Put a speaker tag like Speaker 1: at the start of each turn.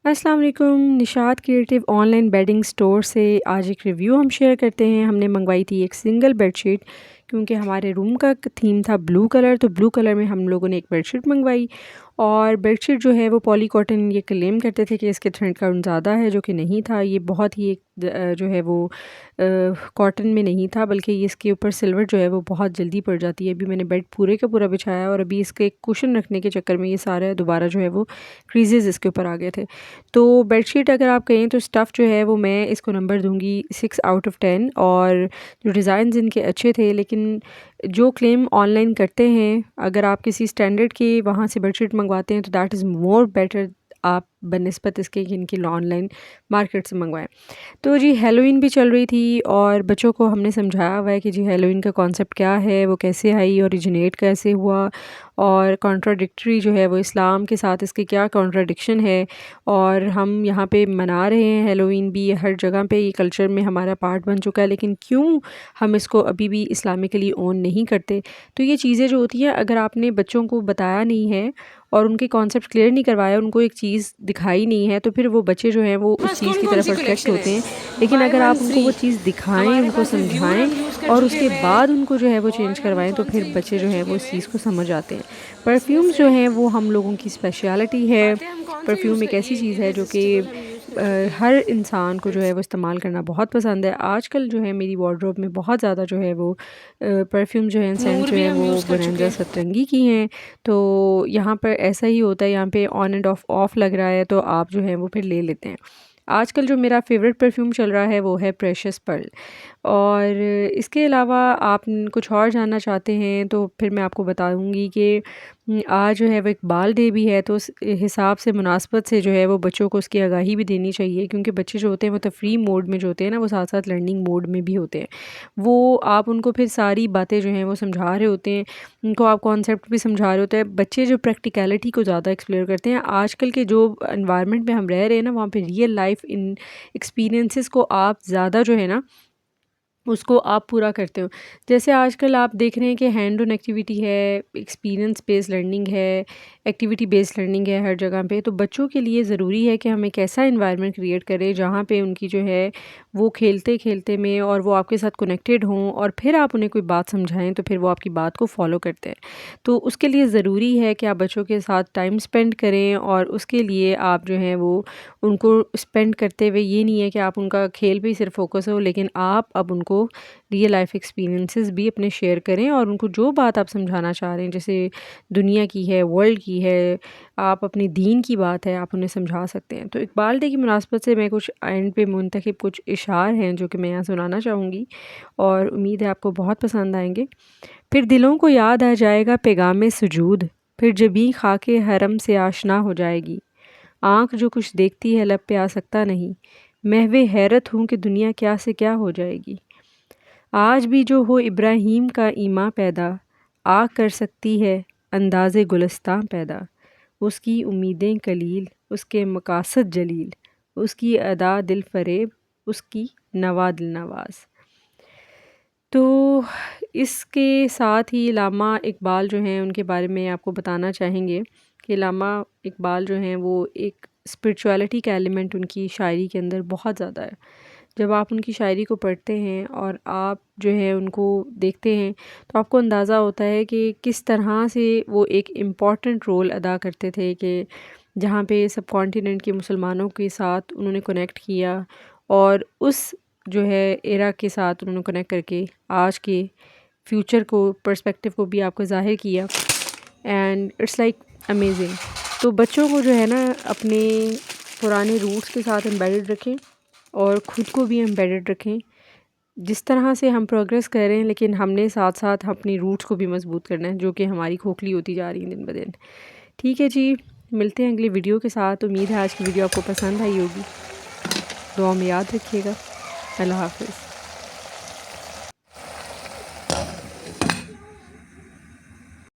Speaker 1: अस्सलाम वालेकुम। Nishat creative online bedding store से आज एक रिव्यू हम शेयर करते हैं। हमने मंगवाई थी एक सिंगल बेडशीट, क्योंकि हमारे रूम का थीम था ब्लू कलर, तो ब्लू कलर में हम लोगों ने एक बेडशीट मंगवाई। और बेडशीट जो है वो पॉली कॉटन, ये क्लेम करते थे कि इसके थ्रेड काउंट ज़्यादा है, जो कि नहीं था। ये बहुत ही एक जो है वो कॉटन में नहीं था, बल्कि ये इसके ऊपर सिल्वर जो है वो बहुत जल्दी पड़ जाती है। अभी मैंने बेड पूरे का पूरा बिछाया और अभी इसके कुशन रखने के चक्कर में ये सारा दोबारा जो है वो क्रीजेज़ इसके ऊपर आ गए थे। तो बेडशीट अगर आप कहें तो स्टफ़ जो है वो मैं इसको नंबर दूँगी 6 आउट ऑफ़ 10। और जो डिज़ाइंस इनके अच्छे थे, लेकिन जो क्लेम ऑनलाइन करते हैं, अगर आप किसी स्टैंडर्ड के वहाँ से बेडशीट मंगवाते हैं तो दैट इज़ मोर बेटर आप बनिस्बत इसके कि इनकी ऑनलाइन मार्केट से मंगवाएं। तो जी हैलोवीन भी चल रही थी और बच्चों को हमने समझाया हुआ है कि जी हैलोवीन का कॉन्सेप्ट क्या है, वो कैसे आई, ओरिजिनेट कैसे हुआ, और कॉन्ट्राडिक्टरी जो है वो इस्लाम के साथ इसके क्या कॉन्ट्राडिक्शन है। और हम यहाँ पे मना रहे हैं हैलोवीन भी, हर जगह पे ये कल्चर में हमारा पार्ट बन चुका है, लेकिन क्यों हम इसको अभी भी इस्लामिकली ओन नहीं करते। तो ये चीज़ें जो होती हैं, अगर आपने बच्चों को बताया नहीं है और उनके कॉन्सेप्ट क्लियर नहीं करवाया, उनको एक चीज़ दिखाई नहीं है, तो फिर वो बच्चे जो हैं वो उस चीज़ की तरफ अट्रैक्ट होते हैं। लेकिन अगर आप उनको वो चीज़ दिखाएं, उनको समझाएं और उसके बाद उनको जो है वो चेंज करवाएं, तो फिर बच्चे जो हैं वो इस चीज़ को समझ आते हैं। परफ्यूम्स जो हैं वो हम लोगों की स्पेशलिटी है। परफ्यूम एक ऐसी चीज़ है जो कि हर इंसान को जो है वो इस्तेमाल करना बहुत पसंद है। आजकल जो है मेरी वार्डरोब में बहुत ज़्यादा जो है वो परफ्यूम जो है, सेंट जो है वो बोरेंजा सतरंगी की हैं। तो यहाँ पर ऐसा ही होता है, यहाँ पे ऑन एंड ऑफ लग रहा है, तो आप जो है वो फिर ले लेते हैं। आजकल जो मेरा फ़ेवरेट परफ्यूम चल रहा है वो है प्रेशियस पर्ल। और इसके अलावा आप कुछ और जानना चाहते हैं तो फिर मैं आपको बताऊँगी कि आज जो है वो इकबाल डे भी है, तो उस हिसाब से मुनासबत से जो है वो बच्चों को उसकी आगाही भी देनी चाहिए, क्योंकि बच्चे जो होते हैं वो तफरीह मोड में जो होते हैं ना, वो साथ साथ लर्निंग मोड में भी होते हैं। वो आप उनको फिर सारी बातें जो हैं वो समझा रहे होते हैं, उनको आप कॉन्सेप्ट भी समझा रहे होते हैं। बच्चे जो प्रैक्टिकलिटी को ज़्यादा एक्सप्लोर करते हैं, आजकल के जो एनवायरनमेंट में हम रह रहे हैं ना, वहाँ पे रियल लाइफ इन एक्सपीरियंसेस को आप ज़्यादा जो है ना उसको आप पूरा करते हो। जैसे आजकल आप देख रहे हैं कि हैंड ऑन एक्टिविटी है, एक्सपीरियंस बेस्ड लर्निंग है, एक्टिविटी बेस्ड लर्निंग है हर जगह पे। तो बच्चों के लिए ज़रूरी है कि हम एक ऐसा एनवायरनमेंट क्रिएट करें जहाँ पे उनकी जो है वो खेलते-खेलते में और वो आपके साथ कनेक्टेड हों, और फिर आप उन्हें कोई बात समझाएँ तो फिर वो आपकी बात को फ़ॉलो करते हैं। तो उसके लिए ज़रूरी है कि आप बच्चों के साथ टाइम स्पेंड करें, और उसके लिए आप जो हैं वो उनको स्पेंड करते हुए ये नहीं है कि आप उनका खेल पे ही सिर्फ फोकस हो, लेकिन आप अब उनको रियल लाइफ एक्सपीरियंसेस भी अपने शेयर करें, और उनको जो बात आप समझाना चाह रहे हैं, जैसे दुनिया की है, वर्ल्ड की है, आप अपनी दीन की बात है, आप उन्हें समझा सकते हैं। तो इकबाल डे की मुनासबत से मैं कुछ एंड पे मुंतखब कुछ इशार हैं जो कि मैं यहाँ सुनाना चाहूँगी, और उम्मीद है आपको बहुत पसंद आएंगे। फिर दिलों को याद आ जाएगा पैगाम सुजूद, फिर जबीं खाके हरम से आशना हो जाएगी। आँख जो कुछ देखती है लब पे आ सकता नहीं, महवे हैरत हूँ कि दुनिया क्या से क्या हो जाएगी। आज भी जो हो इब्राहीम का ईमा पैदा, आग कर सकती है अंदाज़े गुलिस्तां पैदा। उसकी उम्मीदें कलील, उसके मकासद जलील, उसकी अदा दिल फरेब, उसकी नवा दिल नवाज। तो इसके साथ ही अल्लामा इकबाल जो हैं उनके बारे में आपको बताना चाहेंगे कि अल्लामा इकबाल जो हैं वो एक स्पिरिचुअलिटी का एलिमेंट उनकी शायरी के अंदर बहुत ज़्यादा है। जब आप उनकी शायरी को पढ़ते हैं और आप जो है उनको देखते हैं, तो आपको अंदाज़ा होता है कि किस तरह से वो एक इम्पॉर्टेंट रोल अदा करते थे, कि जहाँ पे सब कॉन्टिनेंट के मुसलमानों के साथ उन्होंने कनेक्ट किया, और उस जो है एरा के साथ उन्होंने कनेक्ट करके आज के फ्यूचर को, पर्सपेक्टिव को भी आपको ज़ाहिर किया। And it's like amazing. तो बच्चों को जो है ना अपने पुराने रूट्स के साथ एम्बेडेड रखें, और ख़ुद को भी एम्बेडेड रखें। जिस तरह से हम प्रोग्रेस कर रहे हैं, लेकिन हमने साथ साथ अपनी रूट्स को भी मजबूत करना है, जो कि हमारी खोखली होती जा रही है दिन ब दिन। ठीक है जी, मिलते हैं अगली वीडियो के साथ। उम्मीद है आज की वीडियो आपको पसंद आई होगी। दुआ में याद रखिएगा। अल्लाह हाफ़िज़।